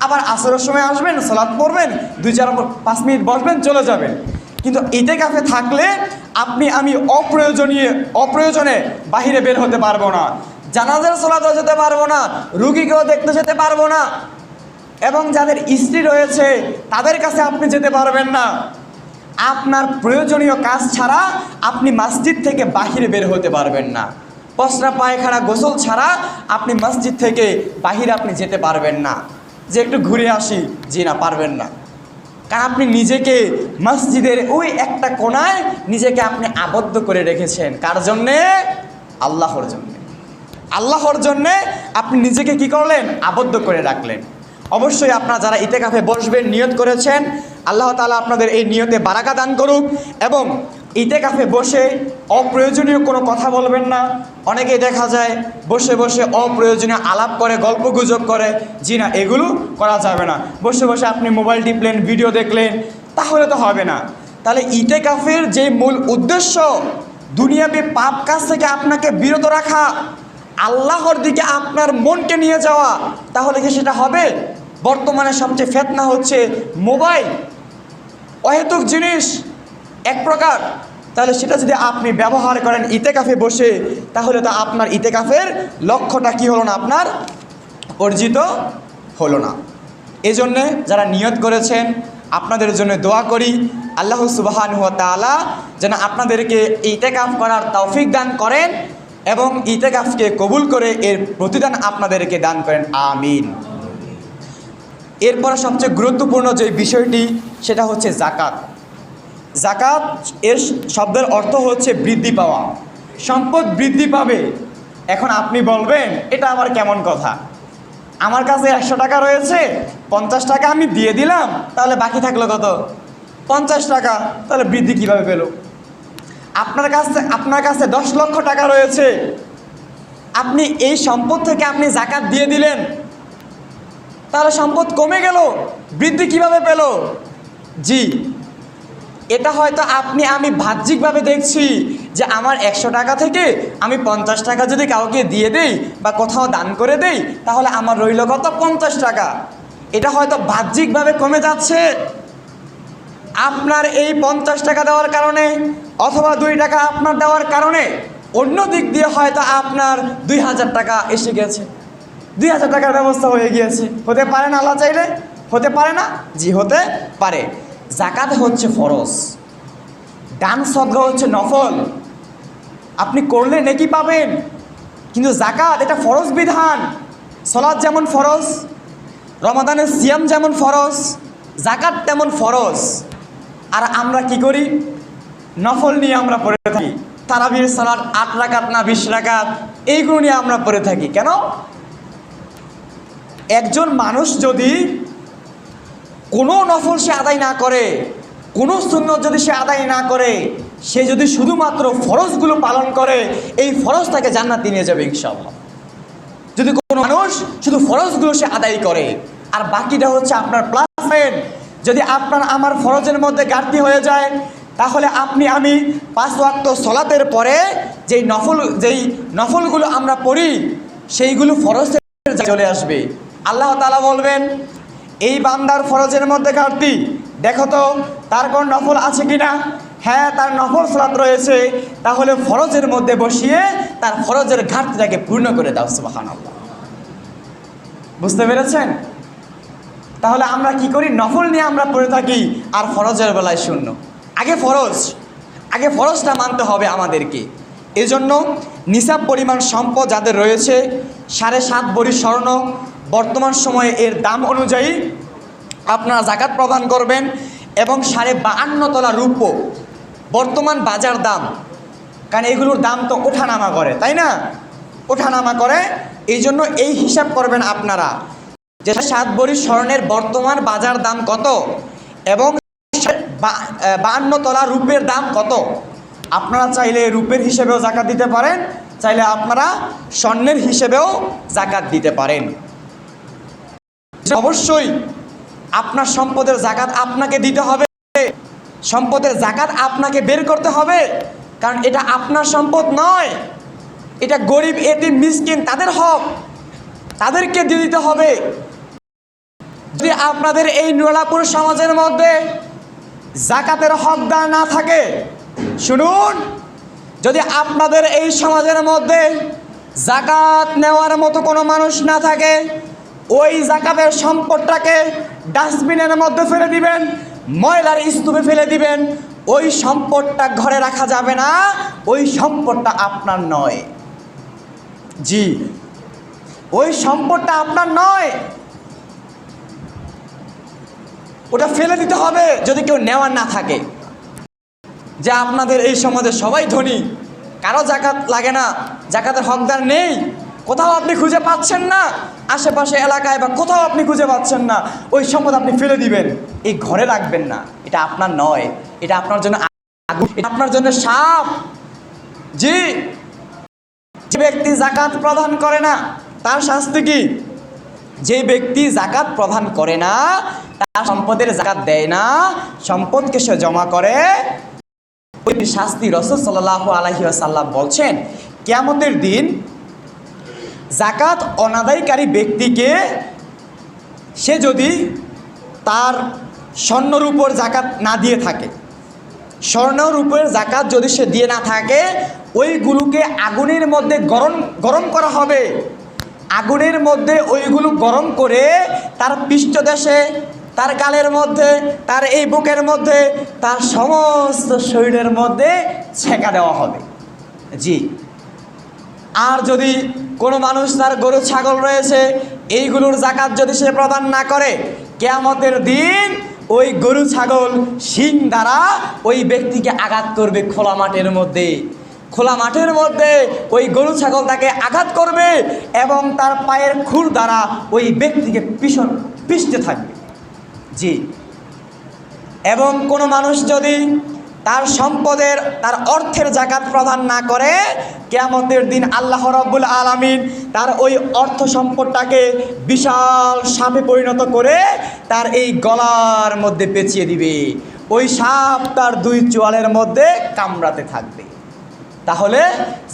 আবার আসরের সময় আসবেন, সালাত পড়বেন, 2-4-5 মিনিট বসবেন, চলে যাবেন। কিন্তু ইতিকাফে থাকলে আপনি আমি অপ্রয়োজনে বাহিরে বের হতে পারবো না, জানাজার সালাতেও যেতে পারবো না, রুগীকেও দেখতে যেতে পারবো না, এবং যাদের স্ত্রী রয়েছে তাদের কাছে আপনি যেতে পারবেন না। আপনার প্রয়োজনীয় কাজ ছাড়া আপনি মসজিদ থেকে বাহিরে বের হতে পারবেন না। পসরা পায়খানা গোসল ছাড়া আপনি মসজিদ থেকে বাহিরে আপনি যেতে পারবেন না। যে একটু ঘুরে আসি, জি না, পারবেন না। কারণ আপনি নিজেকে মসজিদের ওই একটা কোণায় নিজেকে আপনি আবদ্ধ করে রেখেছেন। কার জন্যে? আল্লাহর জন্যে। আল্লাহর জন্যে আপনি নিজেকে কি করলেন? আবদ্ধ করে রাখলেন। অবশ্যই আপনারা যারা ইতিকাফে বসবেন নিয়ত করেছেন, আল্লাহ তাআলা আপনাদের এই নিয়তে বারাকা দান করুক। এবং ইতিকাফে বসে অপ্রয়োজনীয় কোনো কথা বলবেন না। অনেকেই দেখা যায় বসে বসে অপ্রয়োজনীয় আলাপ করে, গল্প গুজব করে। জি না, এগুলো করা যাবে না। বসে বসে আপনি মোবাইল টিপলেন, ভিডিও দেখলেন, তাহলে তো হবে না। তাহলে ইতিকাফের যে মূল উদ্দেশ্য দুনিয়াবি পাপ কাজ থেকে আপনাকে বিরত রাখা, আল্লাহর দিকে আপনার মনকে নিয়ে যাওয়া, তাহলে কি সেটা হবে? বর্তমানে সবচেয়ে ফিতনা হচ্ছে মোবাইল, অহেতুক জিনিস এক প্রকার। তাহলে সেটা যদি আপনি ব্যবহার করেন ইতিকাফে বসে, তাহলে তো আপনার ইতিকাফের লক্ষ্যটা কি হলো না? আপনার অর্জিত হলো না। এজন্যে যারা নিয়ত করেছেন আপনাদের জন্য দোয়া করি, আল্লাহ সুবহানাহু ওয়া তাআলা যেন আপনাদেরকে ইতিকাফ করার তৌফিক দান করেন এবং ইতিকাফকে কবুল করে এর প্রতিদান আপনাদেরকে দান করেন, আমিন। এরপর সবচেয়ে গুরুত্বপূর্ণ যে বিষয়টি সেটা হচ্ছে জাকাত। জাকাত এর শব্দের অর্থ হচ্ছে বৃদ্ধি পাওয়া, সম্পদ বৃদ্ধি পাবে। এখন আপনি বলবেন এটা আবার কেমন কথা? আমার কাছে 100 টাকা রয়েছে, 50 টাকা আমি দিয়ে দিলাম, তাহলে বাকি থাকলো কত? 50 টাকা। তাহলে বৃদ্ধি কিভাবে পেল? আপনার কাছে 10 লক্ষ টাকা রয়েছে, আপনি এই সম্পদ থেকে আপনি জাকাত দিয়ে দিলেন, তাহলে সম্পদ কমে গেল, বৃদ্ধি কিভাবে পেল? জি, এটা হয়তো আপনি আমি বাহ্যিকভাবে দেখছি যে আমার 100 টাকা থেকে আমি 50 টাকা যদি কাউকে দিয়ে দেই বা কোথাও দান করে দেই, তাহলে আমার রইল কত? 50 টাকা। এটা হয়তো বাহ্যিকভাবে কমে যাচ্ছে। আপনার এই 50 টাকা দেওয়ার কারণে অথবা 2 টাকা আপনার দেওয়ার কারণে অন্য দিক দিয়ে হয়তো আপনার 2000 টাকা এসে গেছে, 2000 টাকার ব্যবস্থা হয়ে গিয়েছে। হতে পারে না? আল্লাহ চাইলে হতে পারে না? জি, হতে পারে। জাকাত হচ্ছে ফরজ, দান সদকা হচ্ছে নফল, আপনি করলে নেকি পাবেন। কিন্তু জাকাত এটা ফরজ বিধান। সালাত যেমন ফরজ, রমাদানের সিয়াম যেমন ফরজ, জাকাত তেমন ফরজ। আর আমরা কি করি? নফল নিয়ে আমরা পড়ে থাকি। তারাবির সালাত 8 রাকাত না 20 রাকাত, এইগুলো নিয়ে আমরা পড়ে থাকি। কেন? একজন মানুষ যদি কোনো নফল সে আদায় না করে, কোনো সুন্নত যদি সে আদায় না করে, সে যদি শুধুমাত্র ফরজগুলো পালন করে, এই ফরজ তাকে জান্নাতে নিয়ে যাবে ইনশাআল্লাহ। যদি কোনো মানুষ শুধু ফরজগুলো সে আদায় করে আর বাকিটা হচ্ছে আপনার প্লাস পয়েন্ট, যদি আপনার আমার ফরজের মধ্যে ঘাটতি হয়ে যায়, তাহলে আপনি আমি 5 ওয়াক্ত সালাতের পরে যেই নফলগুলো আমরা পড়ি সেইগুলো ফরজের চলে আসবে। আল্লাহ তাআলা বলবেন, এই বান্দার ফরজের মধ্যে ঘাটতি, দেখো তো তার কোন নফল আছে কিনা। হ্যাঁ, তার নফল সালাত রয়েছে, তাহলে ফরজের মধ্যে বসিয়ে তার ফরজের ঘাটতিটাকে পূর্ণ করে দাও। সুবহানাল্লাহ। বুঝতে পেরেছেন? তাহলে আমরা কি করি? নফল নিয়ে আমরা পড়ে থাকি আর ফরজের বেলায় শূন্য। আগে ফরজটা মানতে হবে আমাদেরকে। এজন্য নিসাব পরিমাণ সম্পদ যাদের রয়েছে, 7.5 ভরি স্বর্ণ, বর্তমান সময়ে এর দাম অনুযায়ী আপনারা জাকাত প্রদান করবেন এবং 52.5 তলা রূপ বর্তমান বাজার দাম, কারণ এগুলোর দাম তো ওঠানামা করে, তাই না? ওঠানামা করে, এই জন্য এই হিসাব করবেন আপনারা যে 7 ভরি স্বর্ণের বর্তমান বাজার দাম কত এবং 52 তলা রূপের দাম কত। আপনারা চাইলে রূপের হিসেবেও জাকাত দিতে পারেন, চাইলে আপনারা স্বর্ণের হিসেবেও জাকাত দিতে পারেন। অবশ্যই আপনার সম্পদের জাকাত আপনাকে দিতে হবে, সম্পদের জাকাত আপনাকে বের করতে হবে, কারণ এটা আপনার সম্পদ নয়, এটা গরিব এতিম মিসকিন তাদের হক, তাদেরকে দিয়ে দিতে হবে। যদি আপনাদের এই নুরালাপুর সমাজের মধ্যে জাকাতের হকদার না থাকে, শুনুন, যদি আপনাদের এই সমাজের মধ্যে জাকাত নেওয়ার মতো কোনো মানুষ না থাকে, ওই জাকাতের সম্পদটাকে ডাস্টবিনের মধ্যে ফেলে দিবেন, ময়লার স্তূপে ফেলে দিবেন। ওই সম্পদটা ঘরে রাখা যাবে না, ওই সম্পদটা আপনার নয়। জি, ওই সম্পদটা আপনার নয়, ওটা ফেলে দিতে হবে যদি কেউ নেওয়ার না থাকে। যে আপনাদের এই সমাজে সবাই ধনী, কারো জাকাত লাগে না, জাকাতের হকদার নেই, কোথাও আপনি খুঁজে পাচ্ছেন না, আশেপাশে এলাকায় বা কোথাও আপনি খুঁজে পাচ্ছেন না, ওই সম্পদ আপনি ফেলে দিবেন, এই ঘরে রাখবেন না, এটা আপনার নয়, এটা আপনার জন্য আগুন, এটা আপনার জন্য সাপ। জি, যে ব্যক্তি জাকাত প্রদান করে না তার শাস্তি কি? যে ব্যক্তি জাকাত প্রদান করে না, তার সম্পদের জাকাত দেয় না, সম্পদকে সে জমা করে, ওই শাস্তি রাসূল সাল্লাল্লাহু আলাইহি ওয়াসাল্লাম বলছেন, কিয়ামতের দিন জাকাত অনাদায়কারী ব্যক্তিকে, সে যদি তার স্বর্ণর উপর জাকাত না দিয়ে থাকে, স্বর্ণর উপর জাকাত যদি সে দিয়ে না থাকে, ওইগুলোকে আগুনের মধ্যে গরম করা হবে। আগুনের মধ্যে ওইগুলো গরম করে তার পৃষ্ঠদেশে, তার গালের মধ্যে, তার এই বুকের মধ্যে, তার সমস্ত শরীরের মধ্যে ছেঁকা দেওয়া হবে। জি, আর যদি কোনো মানুষ তার গরু ছাগল রয়েছে, এইগুলোর জাকাত যদি সে প্রদান না করে, কিয়ামতের দিন ওই গরু ছাগল শিং দ্বারা ওই ব্যক্তিকে আঘাত করবে খোলা মাঠের মধ্যে। খোলা মাঠের মধ্যে ওই গরু ছাগল তাকে আঘাত করবে এবং তার পায়ের খুর দ্বারা ওই ব্যক্তিকে পিষতে থাকবে। জি, এবং কোনো মানুষ যদি তার সম্পদের, তার অর্থের জাকাত প্রদান না করে, কিয়ামতের দিন আল্লাহ রাব্বুল আলামিন তার ওই অর্থ সম্পদটাকে বিশাল সাপে পরিণত করে তার এই গলার মধ্যে পেঁচিয়ে দিবে। ওই সাপ তার 2 চোয়ালের মধ্যে কামড়াতে থাকবে। তাহলে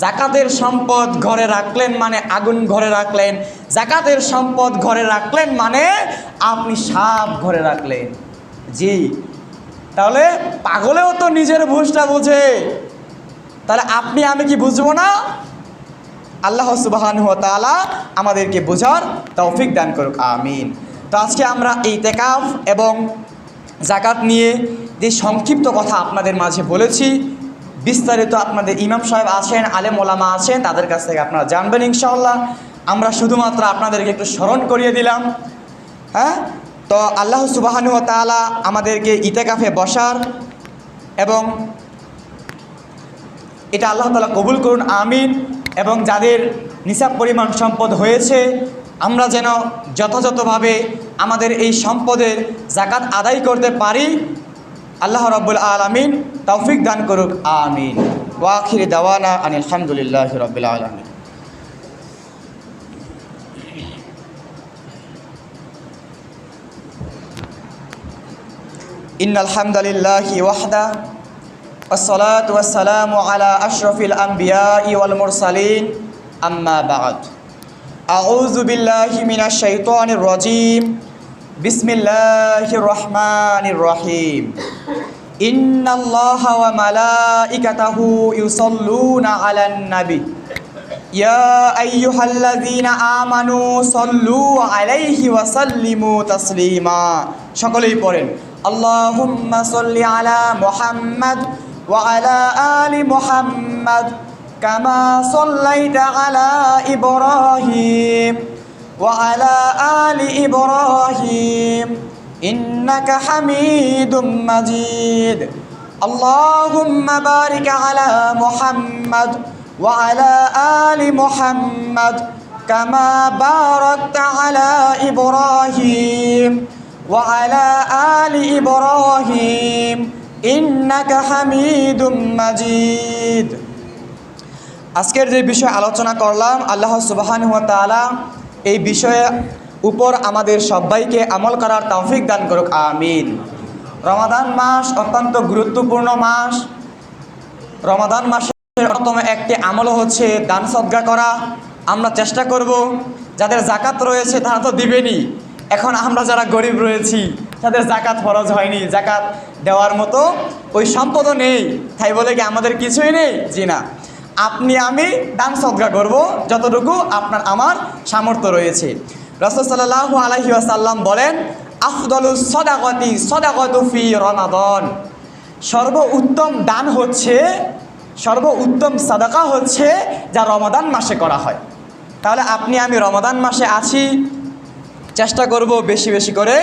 জাকাতের সম্পদ ঘরে রাখলেন মানে আগুন ঘরে রাখলেন, জাকাতের সম্পদ ঘরে রাখলেন মানে আপনি সাপ ঘরে রাখলেন। জি, তাহলে পাগলেও তো নিজের ভুলটা বোঝে, তাহলে আপনি আমি কি বুঝবো না? আল্লাহ সুবহানাহু ওয়া তাআলা আমাদেরকে বোঝার তৌফিক দান করুক, আমিন। তো আজকে আমরা ইতিকাফ এবং জাকাত নিয়ে যে সংক্ষিপ্ত কথা আপনাদের মাঝে বলেছি, বিস্তারিত আপনাদের ইমাম সাহেব আছেন, আলেম ওলামা আছেন, তাদের কাছ থেকে আপনারা জানবেন ইনশাআল্লাহ। আমরা শুধুমাত্র আপনাদেরকে একটু স্মরণ করিয়ে দিলাম। হ্যাঁ, তো আল্লাহ সুবহানাহু ওয়া তাআলা আমাদেরকে ইতিকাফে বসার এবং এটা আল্লাহ তাআলা কবুল করুন, আমিন। এবং যাদের নিসাব পরিমাণ সম্পদ হয়েছে, আমরা যেন যথাযথভাবে আমাদের এই সম্পদের জাকাত আদায় করতে পারি। আল্লাহ রাব্বুল আলামিন তৌফিক দান করুক, আমিন। ওয়া আখিরি দাওয়ানা আনিল হামদুলিল্লাহি রাব্বিল আলামিন। ইন্নাল হামদালিল্লাহি ওয়াহদা والصلاة والسلام على أشرف الأنبياء والمرسلين أما بعد أعوذ بالله من الشيطان الرجيم بسم الله الرحمن الرحيم إن الله وملائكته يصلون على النبي يا أيها الذين آمنوا صلوا عليه وسلموا تسليما সকলেই পড়েন اللهم صل على محمد وعلى آل محمد كما صليت على إبراهيم وعلى آل إبراهيم ইন্নাকা হামিদুম মাজিদ। আল্লাহুম্মা বারিক আলা মুহাম্মাদ ওয়া আলা আলি মুহাম্মাদ কামা বারাকতা আলা ইব্রাহিম ওয়া আলা আলি ইব্রাহিম ইন্নাকা হামিদুম মাজিদ। আজকের যে বিষয় আলোচনা করলাম, আল্লাহ সুবহানাহু ওয়া তাআলা এই বিষয়ে উপর আমাদের সবাইকে আমল করার তৌফিক দান করুক, আমিন। রমাদান মাস অত্যন্ত গুরুত্বপূর্ণ মাস। রমাদান মাসের অন্যতম একটি আমল হচ্ছে দান সদকা করা। আমরা চেষ্টা করব, যাদের জাকাত রয়েছে তারা তো দিবেনই, এখন আমরা যারা গরিব রয়েছি তাদের জাকাত ফরজ হয়নি, জাকাত দেওয়ার মতো ওই সম্পদও নেই, তাই বলে কি আমাদের কিছুই নেই? জি না, আপনি আমি দান সদকা করব যতটুকু আপনার আমার সামর্থ্য রয়েছে। রাসূল সাল্লাল্লাহু আলাইহি ওয়াসাল্লাম বলেন, আফদালুস সাদাকাতি সাদাকাতু ফি রমাদান। সর্বোত্তম দান হচ্ছে, সর্বোত্তম সাদাকা হচ্ছে যা রমাদান মাসে করা হয়। তাহলে আপনি আমি রমাদান মাসে আছি, চেষ্টা করব বেশি বেশি করে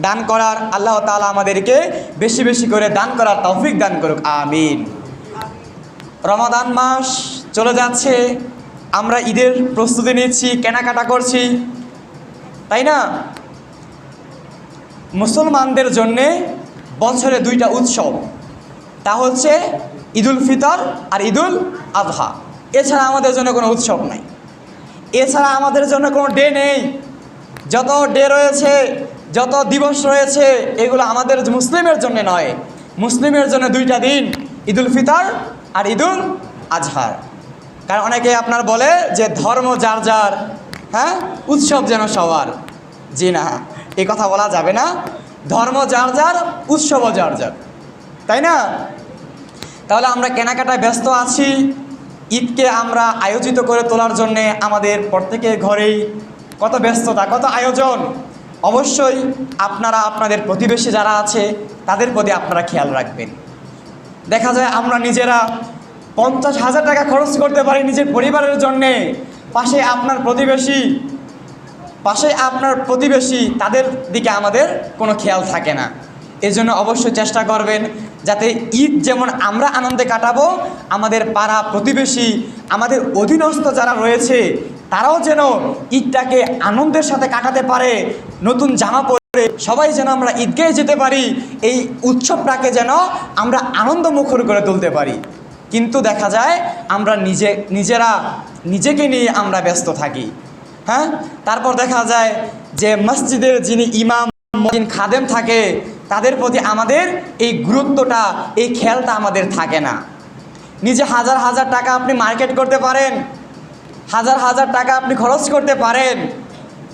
দান করার। আল্লাহ তাআলা আমাদেরকে বেশি বেশি করে দান করার তৌফিক দান করুক, আমিন। রমাদান মাস চলে যাচ্ছে, আমরা ঈদের প্রস্তুতি নিচ্ছি, কেনাকাটা করছি, তাই না? মুসলমানদের জন্যে বছরে দুইটা উৎসব, তা হচ্ছে ঈদুল ফিতর আর ঈদুল আজহা। এছাড়া আমাদের জন্য কোনো উৎসব নাই, এছাড়া আমাদের জন্য কোনো ডে নেই। যত ডে রয়েছে, যত দিবস রয়েছে, এগুলো আমাদের মুসলিমের জন্য নয়। মুসলিমের জন্য দুইটা দিন, ঈদুল ফিতর আর ঈদুল আজহার। কারণ অনেকে আপনার বলে যে ধর্ম যার যার, হ্যাঁ, উৎসব যেন সবার। জি না, এই কথা বলা যাবে না। ধর্ম যার যার, উৎসবও যার যার, তাই না? তাহলে আমরা কেনাকাটায় ব্যস্ত আছি। ঈদকে আমরা আয়োজিত করে তোলার জন্যে আমাদের প্রত্যেকের ঘরেই কত ব্যস্ততা, কত আয়োজন। অবশ্যই আপনারা আপনাদের প্রতিবেশী যারা আছে তাদের প্রতি আপনারা খেয়াল রাখবেন। দেখা যায় আমরা নিজেরা 50,000 টাকা খরচ করতে পারি নিজের পরিবারের জন্যে, পাশে আপনার প্রতিবেশী তাদের দিকে আমাদের কোনো খেয়াল থাকে না। এজন্য অবশ্যই চেষ্টা করবেন যাতে ঈদ যেমন আমরা আনন্দে কাটাবো, আমাদের পাড়া প্রতিবেশী, আমাদের অধীনস্থ যারা রয়েছে তারাও যেন ঈদটাকে আনন্দের সাথে কাটাতে পারে। নতুন জামা পরে সবাই যেন আমরা ঈদগাহে যেতে পারি, এই উৎসবটাকে যেন আমরা আনন্দমুখর করে তুলতে পারি। কিন্তু দেখা যায় আমরা নিজেকে নিয়ে আমরা ব্যস্ত থাকি। হ্যাঁ, তারপর দেখা যায় যে মসজিদের যিনি ইমাম, খাদেম থাকে, তাদের প্রতি আমাদের এই গুরুত্বটা, এই খেয়ালটা আমাদের থাকে না। নিজে হাজার হাজার টাকা আপনি মার্কেট করতে পারেন, হাজার হাজার টাকা আপনি খরচ করতে পারেন,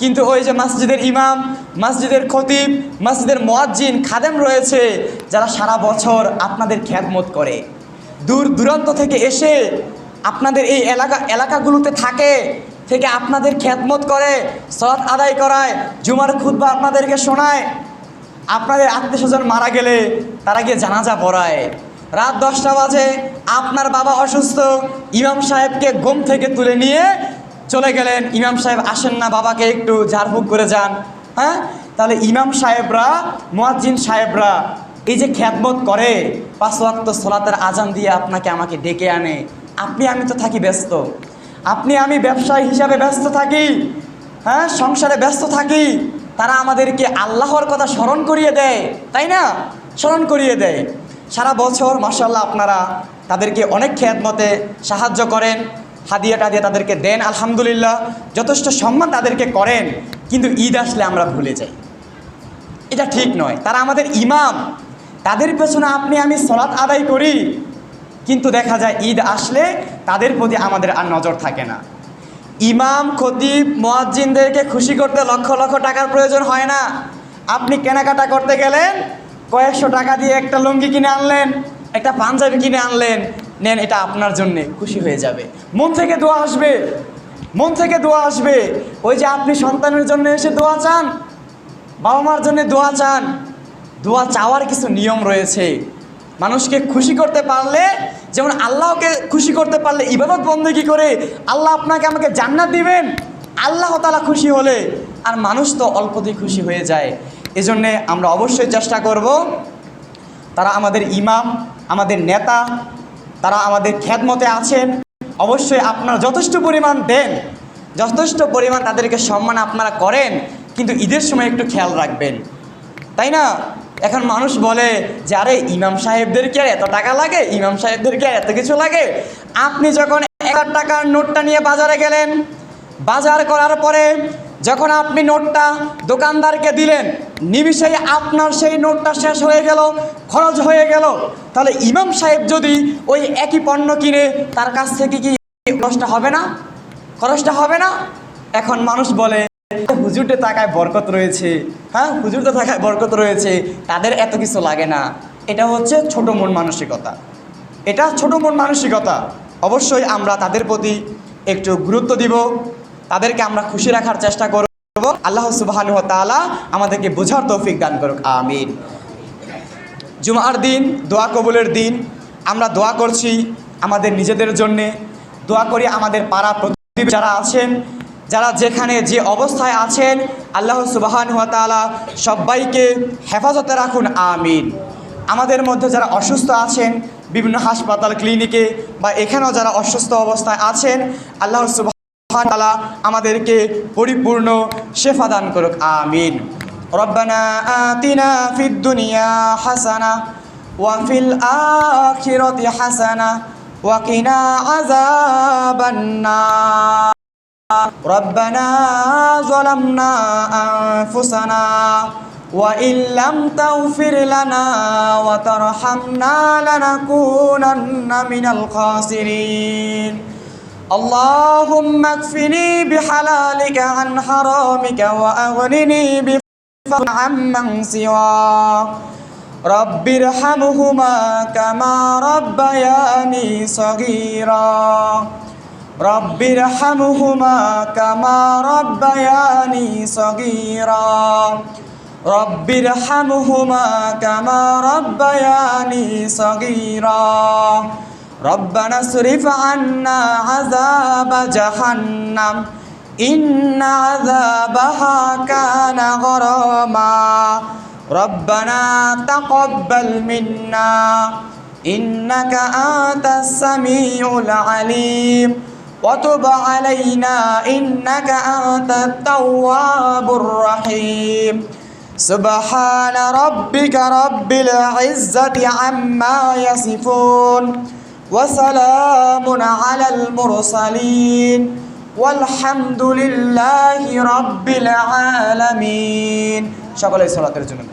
কিন্তু ওই যে মসজিদের ইমাম, মসজিদের খতিব, মসজিদের মুয়াজ্জিন, খাদেম রয়েছে যারা সারা বছর আপনাদের খেদমত করে, দূর দূরান্ত থেকে এসে আপনাদের এই এলাকাগুলোতে থেকে আপনাদের খেদমত করে, সালাত আদায় করায়, জুমার খুতবা আপনাদেরকে শোনায়। আপনাদের আত্মীয়স্বজন মারা গেলে তারা গিয়ে জানাজা পড়ায়। রাত 10টা বাজে আপনার বাবা অসুস্থ, ইমাম সাহেবকে ঘুম থেকে তুলে নিয়ে চলে গেলেন, ইমাম সাহেব আসেন না, বাবাকে একটু ঝাড়ফুঁক করে যান। হ্যাঁ, তাহলে ইমাম সাহেবরা, মুয়াজ্জিন সাহেবরা এই যে খেদমত করে, 5 ওয়াক্ত সালাতের আজান দিয়ে আপনাকে আমাকে ডেকে আনে, আমি তো থাকি ব্যস্ত, আমি ব্যবসায়ী হিসাবে ব্যস্ত থাকি, হ্যাঁ, সংসারে ব্যস্ত থাকি, তারা আমাদেরকে আল্লাহর কথা স্মরণ করিয়ে দেয়, তাই না? স্মরণ করিয়ে দেয় সারা বছর। মাশাআল্লাহ, আপনারা তাদেরকে অনেক খেদমতে সাহায্য করেন, হাদিয়া টাদিয়া তাদেরকে দেন, আলহামদুলিল্লাহ, যথেষ্ট সম্মান তাদেরকে করেন। কিন্তু ঈদ আসলে আমরা ভুলে যাই, এটা ঠিক নয়। তারা আমাদের ইমাম, তাদের পেছনে আমি সালাত আদায় করি, কিন্তু দেখা যায় ঈদ আসলে তাদের প্রতি আমাদের আর নজর থাকে না। ইমাম, খতিব, মুয়াজ্জিনদেরকে খুশি করতে লক্ষ লক্ষ টাকার প্রয়োজন হয় না। আপনি কেনাকাটা করতে গেলেন, কয়েকশো টাকা দিয়ে একটা লুঙ্গি কিনে আনলেন, একটা পাঞ্জাবি কিনে আনলেন, নেন, এটা আপনার জন্যে, খুশি হয়ে যাবে, মন থেকে দোয়া আসবে, মন থেকে দোয়া আসবে। ওই যে আপনি সন্তানের জন্য এসে দোয়া চান, বাবা মার জন্য দোয়া চান, দোয়া চাওয়ার কিছু নিয়ম রয়েছে। মানুষকে খুশি করতে পারলে, যেমন আল্লাহকে খুশি করতে পারলে ইবাদত বন্দেগী করে আল্লাহ আপনাকে আমাকে জান্নাত দিবেন, আল্লাহ তাআলা খুশি হলে, আর মানুষ তো অল্পতেই খুশি হয়ে যায়। এজন্যে আমরা অবশ্যই চেষ্টা করব তারা আমাদের ইমাম, আমাদের নেতা, তারা আমাদের খেদমতে আছেন, অবশ্যই আপনারা যথেষ্ট পরিমাণ দেন, যথেষ্ট পরিমাণ তাদেরকে সম্মান আপনারা করেন, কিন্তু ঈদের সময় একটু খেয়াল রাখবেন, তাই না? এখন মানুষ বলে যে আরে ইমাম সাহেবদেরকে আর এত টাকা লাগে, ইমাম সাহেবদেরকে আর এত কিছু লাগে। আপনি যখন 1000 টাকার নোটটা নিয়ে বাজারে গেলেন, বাজার করার পরে যখন আপনি নোটটা দোকানদারকে দিলেন, নিমিষেই আপনার সেই নোটটা শেষ হয়ে গেল, খরচ হয়ে গেল। তাহলে ইমাম সাহেব যদি ওই একই পণ্য কিনে তার কাছ থেকে কি খরচটা হবে না? খরচটা হবে না? এখন মানুষ বলে হুজুরদের টাকায় বরকত রয়েছে, হ্যাঁ হুজুরদের টাকায় বরকত রয়েছে, তাদের এত কিছু লাগে না। এটা হচ্ছে ছোট মন মানসিকতা, এটা ছোট মন মানসিকতা। অবশ্যই আমরা তাদের প্রতি একটু গুরুত্ব দিব, তাদেরকে আমরা খুশি রাখার চেষ্টা করব। আল্লাহ সুবহানাহু ওয়া তাআলা আমাদেরকে বোঝার তৌফিক দান করুক, আমিন। জুমার দিন, দোয়া কবুলের দিন, আমরা দোয়া করছি আমাদের নিজেদের জন্যে, দোয়া করি আমাদের পাড়া প্রতিবেশী যারা আছেন, যারা যেখানে যে অবস্থায় আছেন, আল্লাহ সুবহানাহু ওয়া তাআলা সবাইকে হেফাজতে রাখুন, আমিন। আমাদের মধ্যে যারা অসুস্থ আছেন বিভিন্ন হাসপাতাল, ক্লিনিকে বা এখানেও যারা অসুস্থ অবস্থায় আছেন, আল্লাহ সুবহানাহু ওয়া তাআলা আমাদেরকে পরিপূর্ণ শেফা দান করুক, আমিন। রব্বানা আতিনা ফিদ দুনিয়া হাসানা ওয়া ফিল আখিরাতি হাসানা ওয়া কিনা আযাবান নার। ربنا ظلمنا أنفسنا وإن لم تغفر لنا وترحمنا لنكونن من الخاسرين اللهم اكفني بحلالك عن حرامك وأغنني بفضلك عمن سواك رب ارحمهما كما ربياني صغيرا رب ارحمهما كما ربياني صغيرا رب ارحمهما كما ربياني صغيرا ربنا اصرف عنا عذاب جهنم إن عذابها كان غراما ربنا تقبل منا إنك أنت السميع العليم وتب علينا إنك أنت التواب الرحيم سبحان ربك رب العزة عما يصفون وسلام على المرسلين والحمد لله رب العالمين সকলের সালাতের জন্য